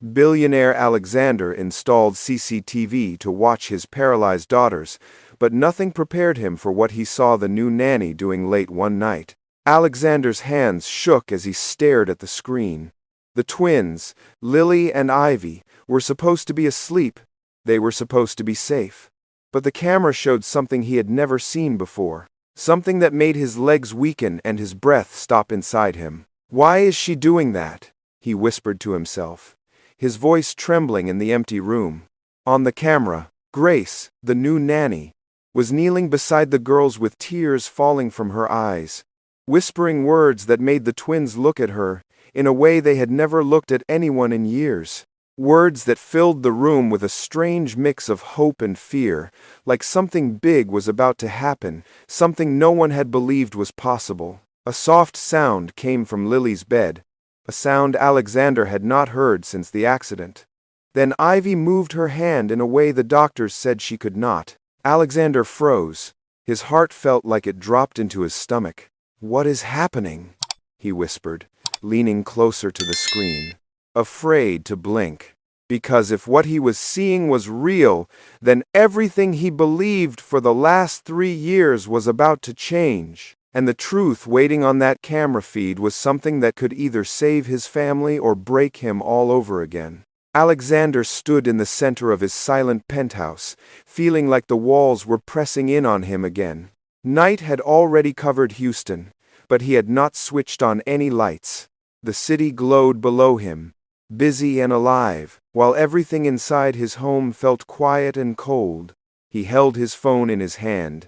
Billionaire Alexander installed CCTV to watch his paralyzed daughters, but nothing prepared him for what he saw the new nanny doing late one night. Alexander's hands shook as he stared at the screen. The twins, Lily and Ivy, were supposed to be asleep. They were supposed to be safe. But the camera showed something he had never seen before. Something that made his legs weaken and his breath stop inside him. "Why is she doing that?" he whispered to himself, his voice trembling in the empty room. On the camera, Grace, the new nanny, was kneeling beside the girls with tears falling from her eyes, whispering words that made the twins look at her in a way they had never looked at anyone in years. Words that filled the room with a strange mix of hope and fear, like something big was about to happen, something no one had believed was possible. A soft sound came from Lily's bed, a sound Alexander had not heard since the accident. Then Ivy moved her hand in a way the doctors said she could not. Alexander froze. His heart felt like it dropped into his stomach. "What is happening?" he whispered, leaning closer to the screen, afraid to blink. Because if what he was seeing was real, then everything he believed for the last 3 years was about to change. And the truth waiting on that camera feed was something that could either save his family or break him all over again. Alexander stood in the center of his silent penthouse, feeling like the walls were pressing in on him again. Night had already covered Houston, but he had not switched on any lights. The city glowed below him, busy and alive, while everything inside his home felt quiet and cold. He held his phone in his hand,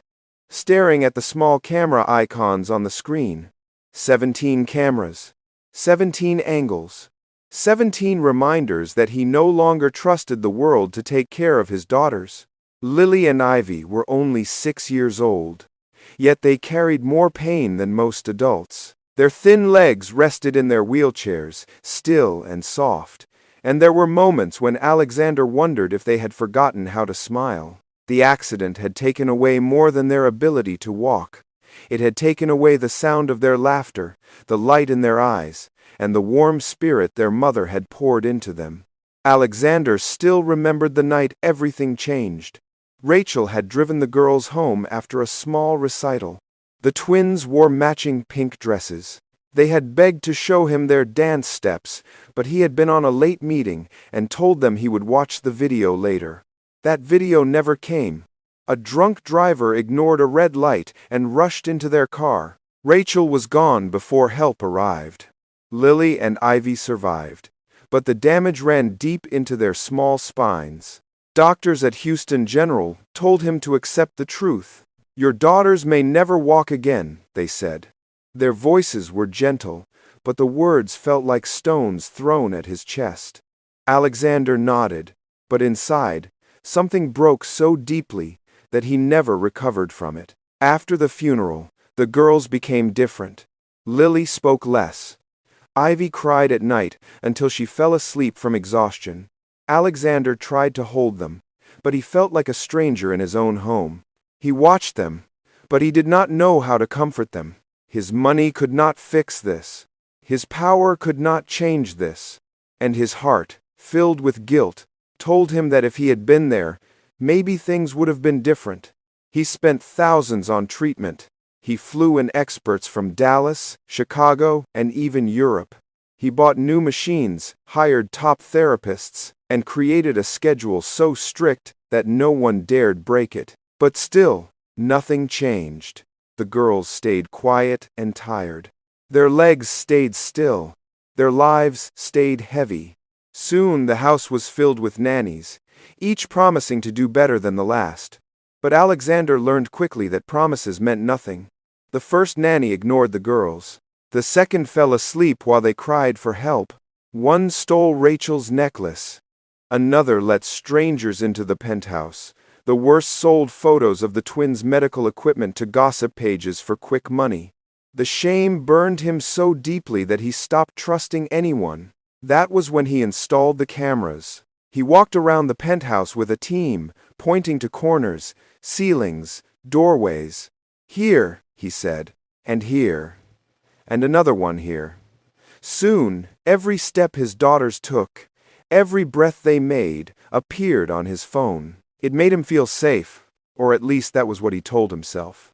staring at the small camera icons on the screen. 17 cameras, 17 angles, 17 reminders that he no longer trusted the world to take care of his daughters. Lily and Ivy were only 6 years old, yet they carried more pain than most adults. Their thin legs rested in their wheelchairs, still and soft, and there were moments when Alexander wondered if they had forgotten how to smile. The accident had taken away more than their ability to walk. It had taken away the sound of their laughter, the light in their eyes, and the warm spirit their mother had poured into them. Alexander still remembered the night everything changed. Rachel had driven the girls home after a small recital. The twins wore matching pink dresses. They had begged to show him their dance steps, but he had been on a late meeting and told them he would watch the video later. That video never came. A drunk driver ignored a red light and rushed into their car. Rachel was gone before help arrived. Lily and Ivy survived, but the damage ran deep into their small spines. Doctors at Houston General told him to accept the truth. "Your daughters may never walk again," they said. Their voices were gentle, but the words felt like stones thrown at his chest. Alexander nodded, but inside, something broke so deeply that he never recovered from it. After the funeral, the girls became different. Lily spoke less. Ivy cried at night until she fell asleep from exhaustion. Alexander tried to hold them, but he felt like a stranger in his own home. He watched them, but he did not know how to comfort them. His money could not fix this. His power could not change this. And his heart, filled with guilt, told him that if he had been there, maybe things would have been different. He spent thousands on treatment. He flew in experts from Dallas, Chicago, and even Europe. He bought new machines, hired top therapists, and created a schedule so strict that no one dared break it. But still, nothing changed. The girls stayed quiet and tired. Their legs stayed still. Their lives stayed heavy. Soon the house was filled with nannies, each promising to do better than the last. But Alexander learned quickly that promises meant nothing. The first nanny ignored the girls. The second fell asleep while they cried for help. One stole Rachel's necklace. Another let strangers into the penthouse. The worst sold photos of the twins' medical equipment to gossip pages for quick money. The shame burned him so deeply that he stopped trusting anyone. That was when he installed the cameras. He walked around the penthouse with a team, pointing to corners, ceilings, doorways. "Here," he said, "and here, and another one here." Soon, every step his daughters took, Every breath they made appeared on his phone. It made him feel safe, or at least that was what he told himself.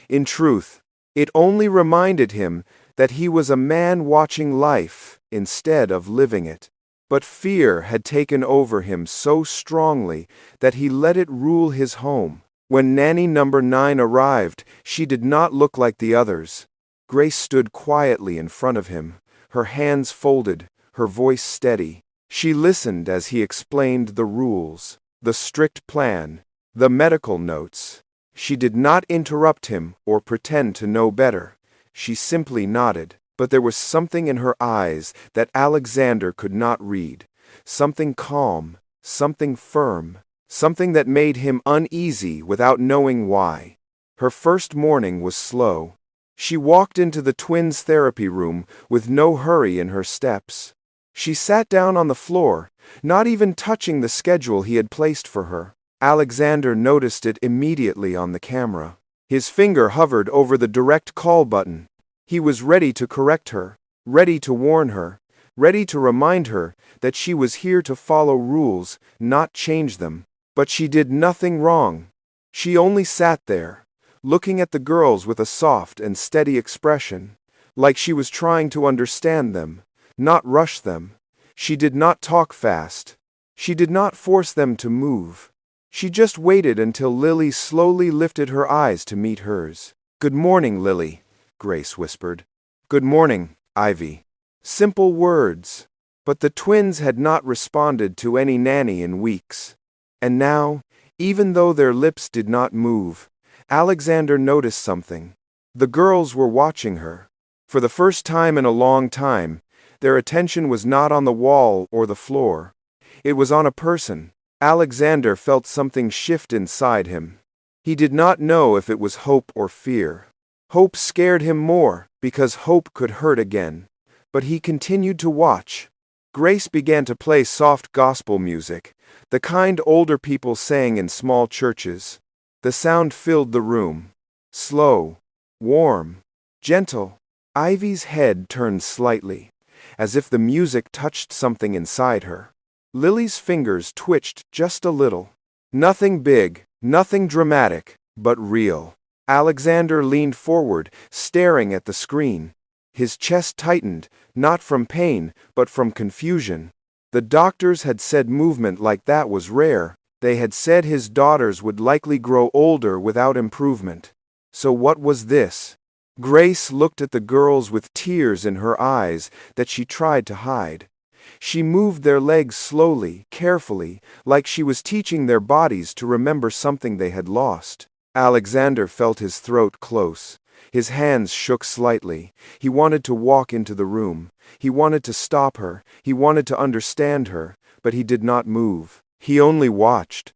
In truth, it only reminded him that he was a man watching life instead of living it. But fear had taken over him so strongly that he let it rule his home. When nanny number 9 arrived, she did not look like the others. Grace stood quietly in front of him, her hands folded, her voice steady. She listened as he explained the rules, the strict plan, the medical notes. She did not interrupt him or pretend to know better. She simply nodded, but there was something in her eyes that Alexander could not read. Something calm, something firm, something that made him uneasy without knowing why. Her first morning was slow. She walked into the twins' therapy room with no hurry in her steps. She sat down on the floor, not even touching the schedule he had placed for her. Alexander noticed it immediately on the camera. His finger hovered over the direct call button. He was ready to correct her, ready to warn her, ready to remind her that she was here to follow rules, not change them. But she did nothing wrong. She only sat there, looking at the girls with a soft and steady expression, like she was trying to understand them, not rush them. She did not talk fast. She did not force them to move. She just waited until Lily slowly lifted her eyes to meet hers. "Good morning, Lily," Grace whispered. "Good morning, Ivy." Simple words, but the twins had not responded to any nanny in weeks. And now, even though their lips did not move, Alexander noticed something. The girls were watching her. For the first time in a long time, their attention was not on the wall or the floor. It was on a person. Alexander felt something shift inside him. He did not know if it was hope or fear. Hope scared him more, because hope could hurt again. But he continued to watch. Grace began to play soft gospel music, the kind older people sang in small churches. The sound filled the room. Slow, warm, gentle. Ivy's head turned slightly, as if the music touched something inside her. Lily's fingers twitched just a little. Nothing big, nothing dramatic, but real. Alexander leaned forward, staring at the screen. His chest tightened, not from pain, but from confusion. The doctors had said movement like that was rare. They had said his daughters would likely grow older without improvement. So what was this? Grace looked at the girls with tears in her eyes that she tried to hide. She moved their legs slowly, carefully, like she was teaching their bodies to remember something they had lost. Alexander felt his throat close. His hands shook slightly. He wanted to walk into the room. He wanted to stop her. He wanted to understand her, but he did not move. He only watched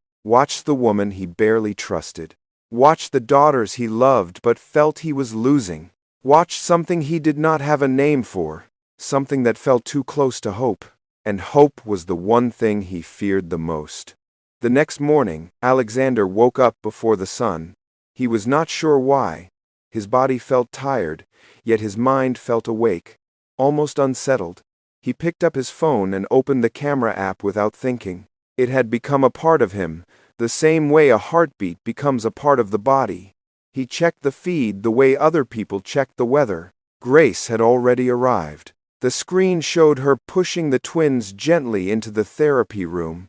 the woman he barely trusted. Watched the daughters he loved but felt he was losing. Watched something he did not have a name for. Something that felt too close to hope. And hope was the one thing he feared the most. The next morning, Alexander woke up before the sun. He was not sure why. His body felt tired, yet his mind felt awake, almost unsettled. He picked up his phone and opened the camera app without thinking. It had become a part of him, the same way a heartbeat becomes a part of the body. He checked the feed the way other people checked the weather. Grace had already arrived. The screen showed her pushing the twins gently into the therapy room.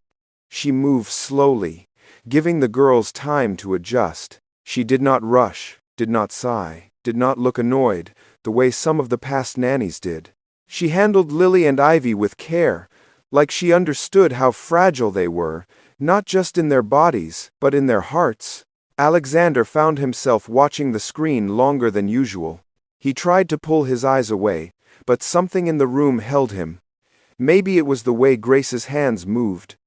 She moved slowly, giving the girls time to adjust. She did not rush, did not sigh, did not look annoyed, the way some of the past nannies did. She handled Lily and Ivy with care, like she understood how fragile they were, not just in their bodies, but in their hearts. Alexander found himself watching the screen longer than usual. He tried to pull his eyes away, but something in the room held him. Maybe it was the way Grace's hands moved,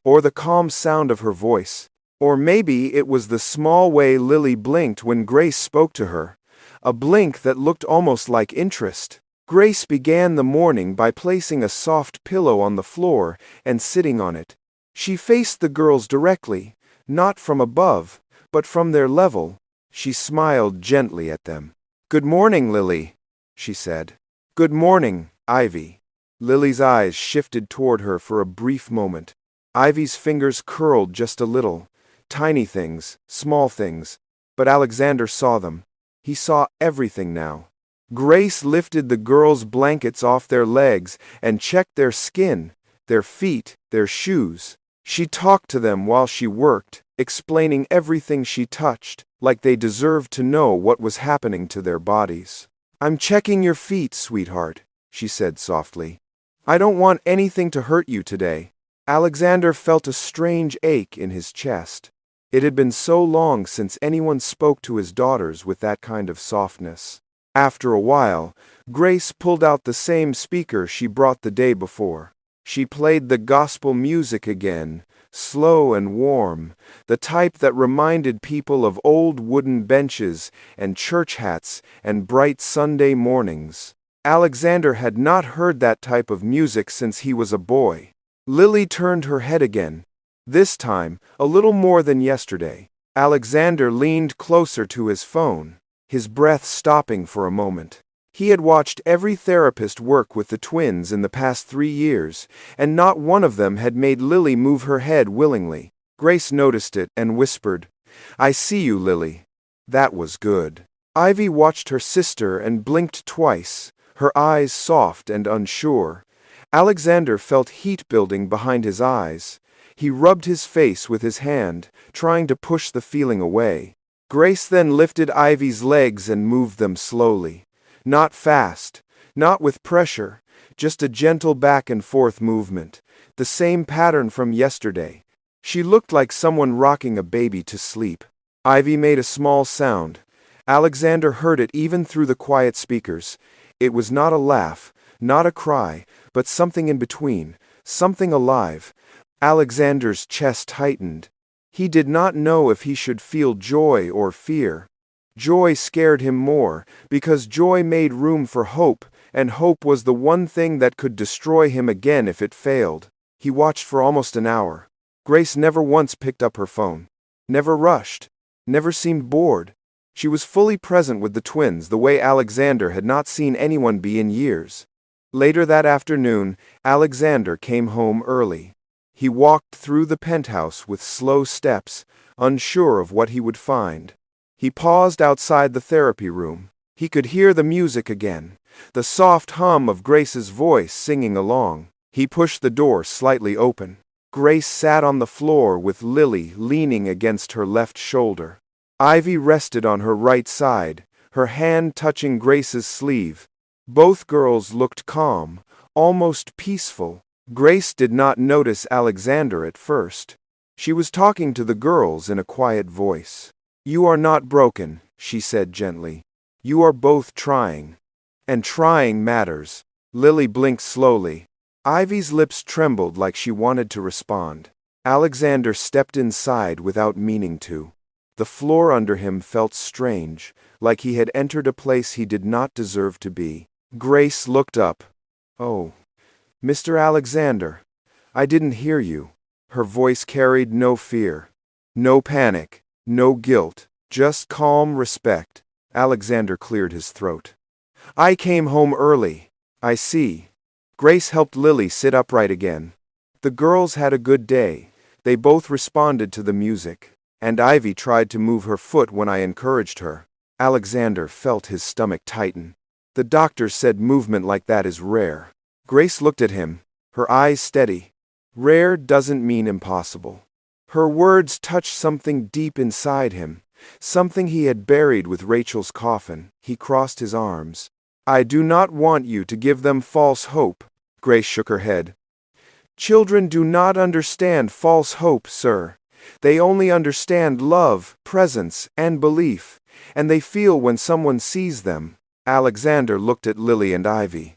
or the calm sound of her voice, or maybe it was the small way Lily blinked when Grace spoke to her, a blink that looked almost like interest. Grace began the morning by placing a soft pillow on the floor and sitting on it. She faced the girls directly, not from above, but from their level. She smiled gently at them. "Good morning, Lily," she said. "Good morning, Ivy." Lily's eyes shifted toward her for a brief moment. Ivy's fingers curled just a little. Tiny things, small things. But Alexander saw them. He saw everything now. Grace lifted the girls' blankets off their legs and checked their skin, their feet, their shoes. She talked to them while she worked, explaining everything she touched, like they deserved to know what was happening to their bodies. "I'm checking your feet, sweetheart," she said softly. "I don't want anything to hurt you today." Alexander felt a strange ache in his chest. It had been so long since anyone spoke to his daughters with that kind of softness. After a while, Grace pulled out the same speaker she brought the day before. She played the gospel music again, slow and warm, the type that reminded people of old wooden benches and church hats and bright Sunday mornings. Alexander had not heard that type of music since he was a boy. Lily turned her head again. This time, a little more than yesterday. Alexander leaned closer to his phone, his breath stopping for a moment. He had watched every therapist work with the twins in the past 3 years, and not one of them had made Lily move her head willingly. Grace noticed it and whispered, "I see you, Lily." That was good. Ivy watched her sister and blinked twice, her eyes soft and unsure. Alexander felt heat building behind his eyes. He rubbed his face with his hand, trying to push the feeling away. Grace then lifted Ivy's legs and moved them slowly. Not fast, not with pressure, just a gentle back and forth movement, the same pattern from yesterday. She looked like someone rocking a baby to sleep. Ivy made a small sound. Alexander heard it even through the quiet speakers. It was not a laugh, not a cry, but something in between, something alive. Alexander's chest tightened. He did not know if he should feel joy or fear. Joy scared him more, because joy made room for hope, and hope was the one thing that could destroy him again if it failed. He watched for almost an hour. Grace never once picked up her phone, never rushed, never seemed bored. She was fully present with the twins the way Alexander had not seen anyone be in years. Later that afternoon, Alexander came home early. He walked through the penthouse with slow steps, unsure of what he would find. He paused outside the therapy room. He could hear the music again, the soft hum of Grace's voice singing along. He pushed the door slightly open. Grace sat on the floor with Lily leaning against her left shoulder. Ivy rested on her right side, her hand touching Grace's sleeve. Both girls looked calm, almost peaceful. Grace did not notice Alexander at first. She was talking to the girls in a quiet voice. "You are not broken," she said gently. "You are both trying. And trying matters." Lily blinked slowly. Ivy's lips trembled like she wanted to respond. Alexander stepped inside without meaning to. The floor under him felt strange, like he had entered a place he did not deserve to be. Grace looked up. "Oh, Mr. Alexander, I didn't hear you." Her voice carried no fear, no panic, no guilt, just calm respect. Alexander cleared his throat. "I came home early. I see." Grace helped Lily sit upright again. The girls had a good day. They both responded to the music, and Ivy tried to move her foot when I encouraged her. Alexander felt his stomach tighten. "The doctor said movement like that is rare." Grace looked at him, her eyes steady. "Rare doesn't mean impossible." Her words touched something deep inside him, something he had buried with Rachel's coffin. He crossed his arms. "I do not want you to give them false hope." Grace shook her head. "Children do not understand false hope, sir. They only understand love, presence, and belief, and they feel when someone sees them." Alexander looked at Lily and Ivy.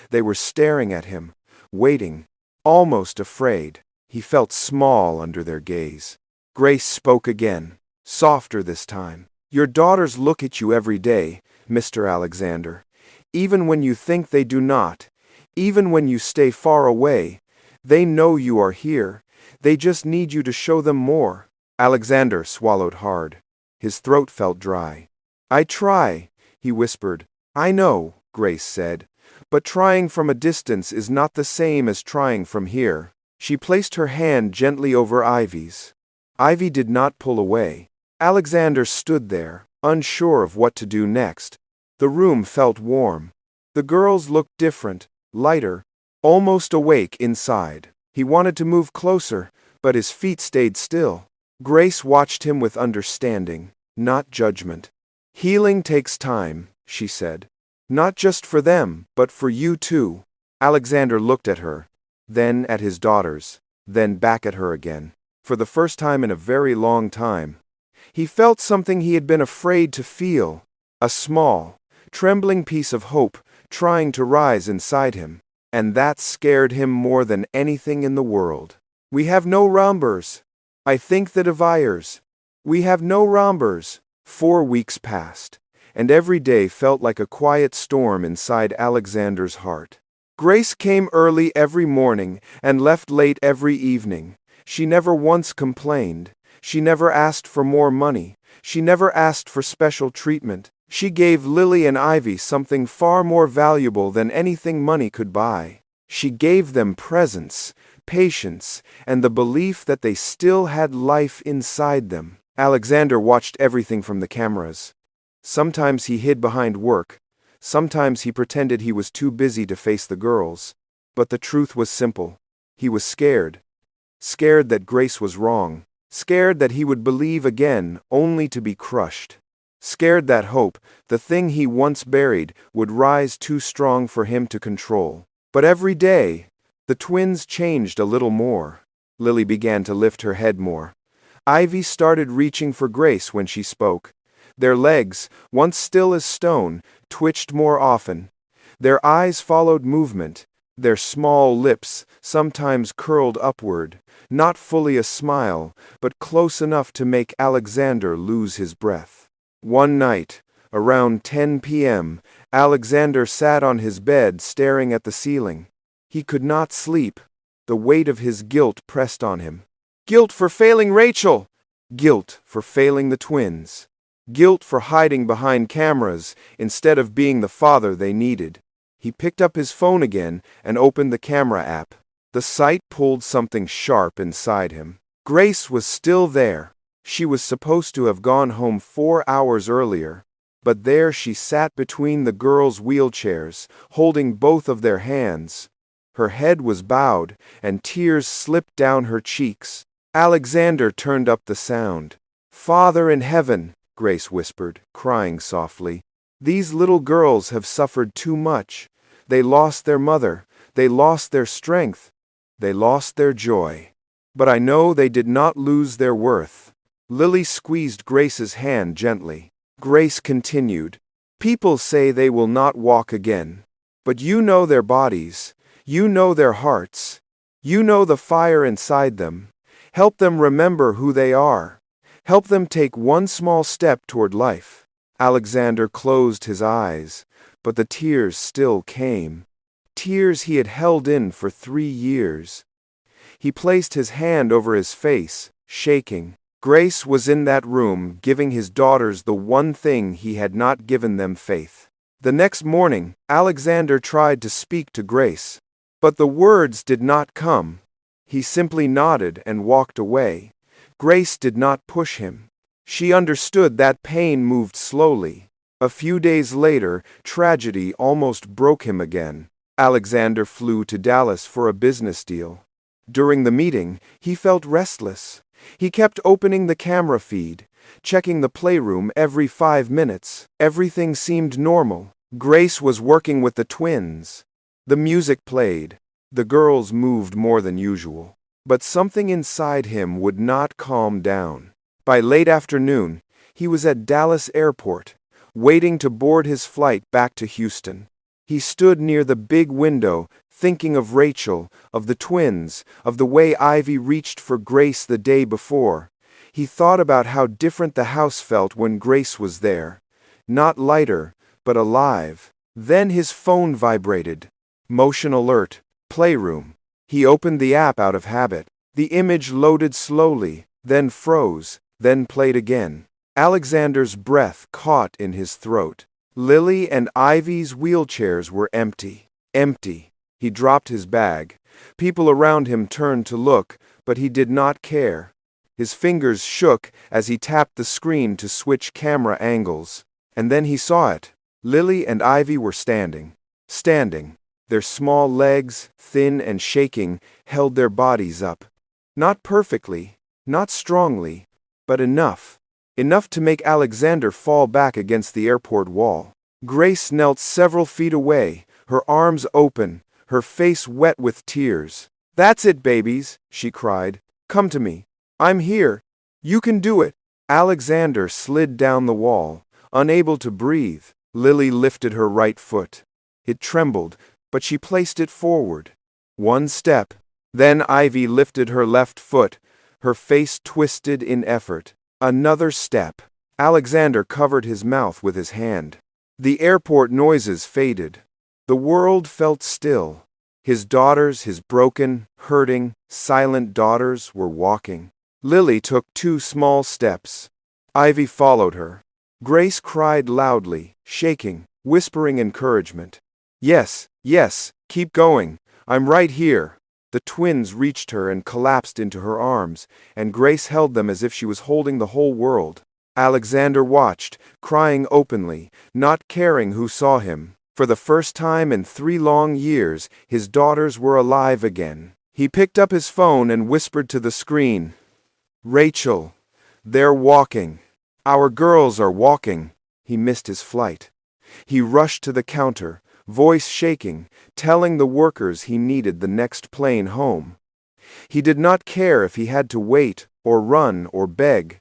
They were staring at him, waiting, almost afraid. He felt small under their gaze. Grace spoke again, softer this time. "Your daughters look at you every day, Mr. Alexander. Even when you think they do not, even when you stay far away, they know you are here. They just need you to show them more." Alexander swallowed hard. His throat felt dry. "I try," he whispered. "I know," Grace said. But trying from a distance is not the same as trying from here. She placed her hand gently over Ivy's. Ivy did not pull away. Alexander stood there, unsure of what to do next. The room felt warm. The girls looked different, lighter, almost awake inside. He wanted to move closer, but his feet stayed still. Grace watched him with understanding, not judgment. "Healing takes time," she said. "Not just for them, but for you too." Alexander looked at her, then at his daughters, then back at her again. For the first time in a very long time, he felt something he had been afraid to feel, a small, trembling piece of hope trying to rise inside him, and that scared him more than anything in the world. "We have no rombers. I think the diviers. We have no rombers." 4 weeks passed, and every day felt like a quiet storm inside Alexander's heart. Grace came early every morning and left late every evening. She never once complained. She never asked for more money. She never asked for special treatment. She gave Lily and Ivy something far more valuable than anything money could buy. She gave them presence, patience, and the belief that they still had life inside them. Alexander watched everything from the cameras. Sometimes he hid behind work. Sometimes he pretended he was too busy to face the girls. But the truth was simple. He was scared. Scared that Grace was wrong. Scared that he would believe again, only to be crushed. Scared that hope, the thing he once buried, would rise too strong for him to control. But every day, the twins changed a little more. Lily began to lift her head more. Ivy started reaching for Grace when she spoke. Their legs, once still as stone, twitched more often. Their eyes followed movement. Their small lips sometimes curled upward, not fully a smile, but close enough to make Alexander lose his breath. One night, around 10 p.m., Alexander sat on his bed staring at the ceiling. He could not sleep. The weight of his guilt pressed on him. Guilt for failing Rachel! Guilt for failing the twins. Guilt for hiding behind cameras instead of being the father they needed. He picked up his phone again and opened the camera app. The sight pulled something sharp inside him. Grace was still there. She was supposed to have gone home 4 hours earlier. But there she sat between the girls' wheelchairs, holding both of their hands. Her head was bowed, and tears slipped down her cheeks. Alexander turned up the sound. "Father in heaven," Grace whispered, crying softly. "These little girls have suffered too much. They lost their mother. They lost their strength. They lost their joy. But I know they did not lose their worth." Lily squeezed Grace's hand gently. Grace continued, "People say they will not walk again. But you know their bodies. You know their hearts. You know the fire inside them. Help them remember who they are. Help them take one small step toward life." Alexander closed his eyes, but the tears still came. Tears he had held in for 3 years. He placed his hand over his face, shaking. Grace was in that room, giving his daughters the one thing he had not given them: faith. The next morning, Alexander tried to speak to Grace, but the words did not come. He simply nodded and walked away. Grace did not push him. She understood that pain moved slowly. A few days later, tragedy almost broke him again. Alexander flew to Dallas for a business deal. During the meeting, he felt restless. He kept opening the camera feed, checking the playroom every 5 minutes. Everything seemed normal. Grace was working with the twins. The music played. The girls moved more than usual. But something inside him would not calm down. By late afternoon, he was at Dallas Airport, waiting to board his flight back to Houston. He stood near the big window, thinking of Rachel, of the twins, of the way Ivy reached for Grace the day before. He thought about how different the house felt when Grace was there. Not lighter, but alive. Then his phone vibrated. Motion alert. Playroom. He opened the app out of habit. The image loaded slowly, then froze, then played again. Alexander's breath caught in his throat. Lily and Ivy's wheelchairs were empty. Empty. He dropped his bag. People around him turned to look, but he did not care. His fingers shook as he tapped the screen to switch camera angles. And then he saw it. Lily and Ivy were standing. Standing. Their small legs, thin and shaking, held their bodies up. Not perfectly, not strongly, but enough. Enough to make Alexander fall back against the airport wall. Grace knelt several feet away, her arms open, her face wet with tears. "That's it, babies," she cried. "Come to me. I'm here. You can do it." Alexander slid down the wall, unable to breathe. Lily lifted her right foot. It trembled, but she placed it forward. One step. Then Ivy lifted her left foot, her face twisted in effort. Another step. Alexander covered his mouth with his hand. The airport noises faded. The world felt still. His daughters, his broken, hurting, silent daughters, were walking. Lily took 2 small steps. Ivy followed her. Grace cried loudly, shaking, whispering encouragement. "Yes, yes, keep going. I'm right here." The twins reached her and collapsed into her arms, and Grace held them as if she was holding the whole world. Alexander watched, crying openly, not caring who saw him. For the first time in 3 long years, his daughters were alive again. He picked up his phone and whispered to the screen, "Rachel, they're walking. Our girls are walking." He missed his flight. He rushed to the counter, voice shaking, telling the workers he needed the next plane home. He did not care if he had to wait, or run, or beg.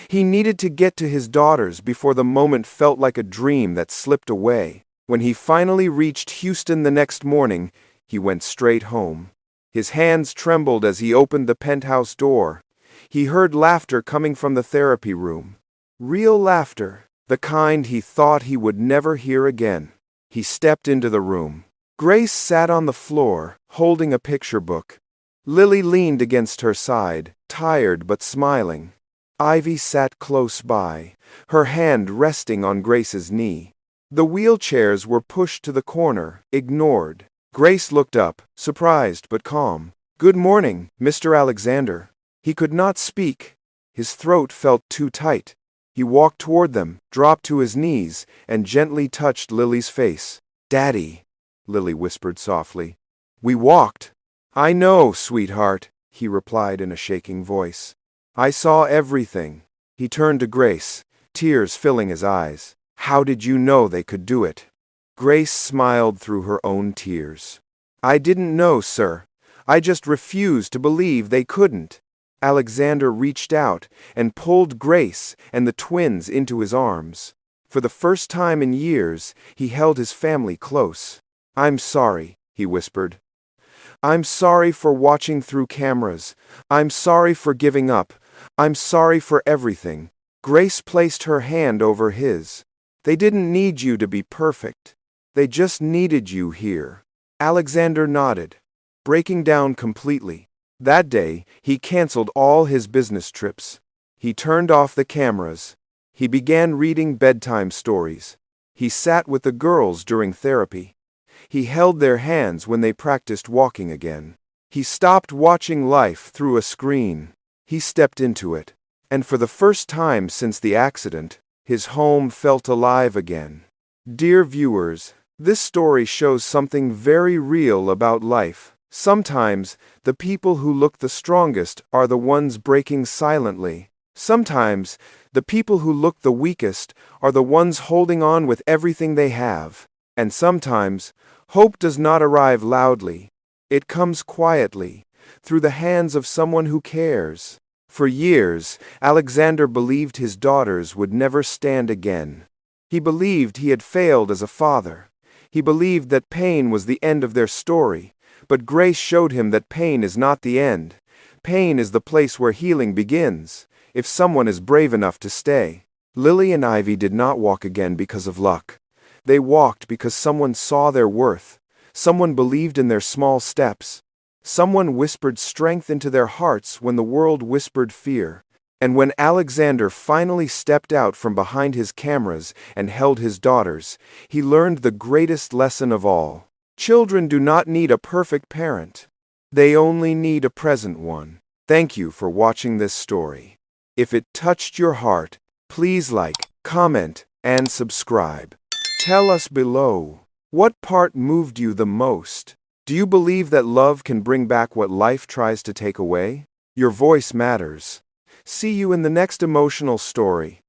He needed to get to his daughters before the moment felt like a dream that slipped away. When he finally reached Houston the next morning, he went straight home. His hands trembled as he opened the penthouse door. He heard laughter coming from the therapy room. Real laughter, the kind he thought he would never hear again. He stepped into the room. Grace sat on the floor, holding a picture book. Lily leaned against her side, tired but smiling. Ivy sat close by, her hand resting on Grace's knee. The wheelchairs were pushed to the corner, ignored. Grace looked up, surprised but calm. "Good morning, Mr. Alexander." He could not speak. His throat felt too tight. He walked toward them, dropped to his knees, and gently touched Lily's face. "Daddy," Lily whispered softly. "We walked." "I know, sweetheart," he replied in a shaking voice. "I saw everything." He turned to Grace, tears filling his eyes. "How did you know they could do it?" Grace smiled through her own tears. "I didn't know, sir. I just refused to believe they couldn't." Alexander reached out and pulled Grace and the twins into his arms. For the first time in years, he held his family close. "I'm sorry," he whispered. "I'm sorry for watching through cameras. I'm sorry for giving up. I'm sorry for everything." Grace placed her hand over his. "They didn't need you to be perfect. They just needed you here." Alexander nodded, breaking down completely. That day, he canceled all his business trips. He turned off the cameras. He began reading bedtime stories. He sat with the girls during therapy. He held their hands when they practiced walking again. He stopped watching life through a screen. He stepped into it. And for the first time since the accident, his home felt alive again. Dear viewers, this story shows something very real about life. Sometimes, the people who look the strongest are the ones breaking silently. Sometimes, the people who look the weakest are the ones holding on with everything they have. And sometimes, hope does not arrive loudly. It comes quietly, through the hands of someone who cares. For years, Alexander believed his daughters would never stand again. He believed he had failed as a father. He believed that pain was the end of their story. But Grace showed him that pain is not the end. Pain is the place where healing begins, if someone is brave enough to stay. Lily and Ivy did not walk again because of luck. They walked because someone saw their worth. Someone believed in their small steps. Someone whispered strength into their hearts when the world whispered fear. And when Alexander finally stepped out from behind his cameras and held his daughters, he learned the greatest lesson of all. Children do not need a perfect parent. They only need a present one. Thank you for watching this story. If it touched your heart, please like, comment, and subscribe. Tell us below, what part moved you the most? Do you believe that love can bring back what life tries to take away? Your voice matters. See you in the next emotional story.